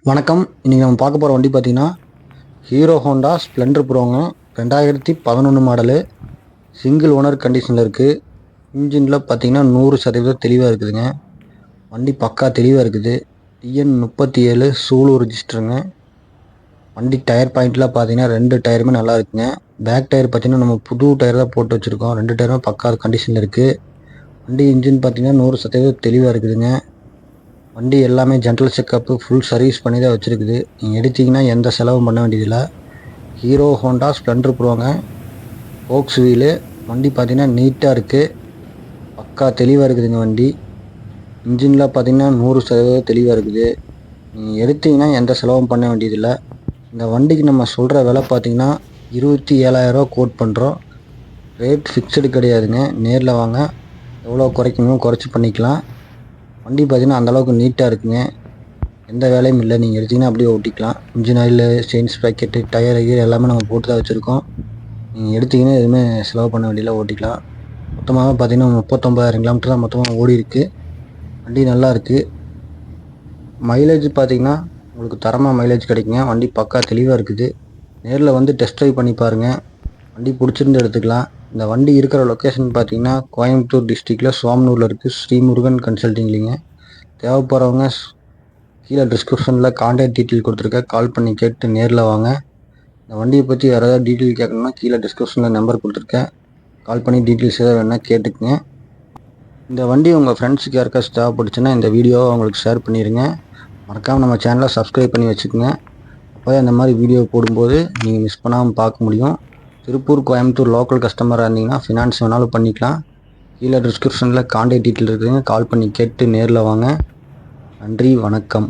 வணக்கம். இன்றைக்கி நம்ம பார்க்க போகிற வண்டி பார்த்திங்கன்னா ஹீரோ ஹோண்டா ஸ்ப்ளெண்டர் ப்ரோங்க. 2011 மாடலு. சிங்கிள் ஓனர் கண்டிஷனில் இருக்குது. இன்ஜினில் பார்த்திங்கன்னா 100% தெளிவாக இருக்குதுங்க. வண்டி பக்கா தெளிவாக இருக்குது. டிஎன் 37 சூலூர் ரிஜிஸ்டருங்க. வண்டி டயர் பாயிண்ட்லாம் பார்த்திங்கன்னா 2 டயருமே நல்லா இருக்குங்க. பேக் டயர் பார்த்திங்கன்னா நம்ம புது டயர் தான் போட்டு வச்சுருக்கோம். 2 டயருமே பக்கா கண்டிஷனில் இருக்குது. வண்டி இன்ஜின் பார்த்திங்கன்னா 100% தெளிவாக இருக்குதுங்க. வண்டி எல்லாமே ஜென்ரல் செக்கப்பு ஃபுல் சர்வீஸ் பண்ணி தான் வச்சுருக்குது. நீங்கள் எடுத்திங்கன்னா எந்த செலவும் பண்ண வேண்டியதில்லை. ஹீரோ ஹோண்டா ஸ்ப்ளெண்டர் ப்ரோங்க. ஃபோக்ஸ் வீலு. வண்டி பார்த்திங்கன்னா நீட்டாக இருக்குது. பக்கா தெளிவாக இருக்குதுங்க வண்டி. இன்ஜினில் பார்த்திங்கன்னா 100% தெளிவாக இருக்குது. நீங்கள் எடுத்திங்கன்னா எந்த செலவும் பண்ண வேண்டியதில்லை. இந்த வண்டிக்கு நம்ம சொல்கிற விலை பார்த்திங்கன்னா 27,000 கோட் பண்ணுறோம். ரேட் ஃபிக்ஸடு கிடையாதுங்க. நேரில் வாங்க, எவ்வளோ குறைக்கணுமோ குறைச்சி பண்ணிக்கலாம். வண்டி பார்த்திங்கன்னா அந்தளவுக்கு நீட்டாக இருக்குங்க. எந்த வேலையும் இல்லை. நீங்கள் எடுத்திங்கன்னா அப்படியே ஓட்டிக்கலாம். Engine oil, chain sprocket, tyre எல்லாமே நம்ம போட்டு தான் வச்சுருக்கோம். நீங்கள் எடுத்திங்கன்னா எதுவுமே செலவு பண்ண வேண்டியதில்லை, ஓட்டிக்கலாம். மொத்தமாக பார்த்திங்கன்னா 39,000 கிலோமீட்டர் தான் மொத்தமாக ஓடி இருக்குது. வண்டி நல்லா இருக்குது. மைலேஜ் பார்த்திங்கன்னா உங்களுக்கு தரமாக மைலேஜ் கிடைக்குங்க. வண்டி பக்கா தெளிவாக இருக்குது. நேரில் வந்து டெஸ்ட் ட்ரைவ் பண்ணி பாருங்கள். வண்டி பிடிச்சிருந்து எடுத்துக்கலாம். இந்த வண்டி இருக்கிற லொக்கேஷன் பார்த்திங்கன்னா கோயம்புத்தூர் டிஸ்ட்ரிக்டில் சோமனூரில் இருக்குது. ஸ்ரீமுருகன் கன்சல்டிங்லிங்க. தேவைப்படுறவங்க கீழே டிஸ்கிரிப்ஷனில் கான்டாக்ட் டீட்டெயில் கொடுத்துருக்கேன். கால் பண்ணி கேட்டு நேரில் வாங்க. இந்த வண்டியை பற்றி வேறு ஏதாவது டீட்டெயில் கேட்கணும்னா கீழே டிஸ்கிரிப்ஷனில் நம்பர் கொடுத்துருக்கேன். கால் பண்ணி டீட்டெயில்ஸ் ஏதாவது வேணால் கேட்டுக்குங்க. இந்த வண்டி உங்கள் ஃப்ரெண்ட்ஸுக்கு யாருக்காச்சும் தேவைப்பட்டுச்சுன்னா இந்த வீடியோவை அவங்களுக்கு ஷேர் பண்ணிடுங்க. மறக்காமல் நம்ம சேனலை சப்ஸ்கிரைப் பண்ணி வச்சுக்கோங்க. அப்போ தான் இந்த மாதிரி வீடியோ போடும்போது நீங்கள் மிஸ் பண்ணாமல் பார்க்க முடியும். திருப்பூர், கோயம்புத்தூர் லோக்கல் கஸ்டமராக இருந்தீங்கன்னா ஃபினான்ஸ் வேணாலும் பண்ணிக்கலாம். கீழே டிஸ்கிரிப்ஷனில் கான்டாக்ட் டீட்டெயில் இருக்குதுங்க. கால் பண்ணி கேட்டு நேரில் வாங்க. நன்றி, வணக்கம்.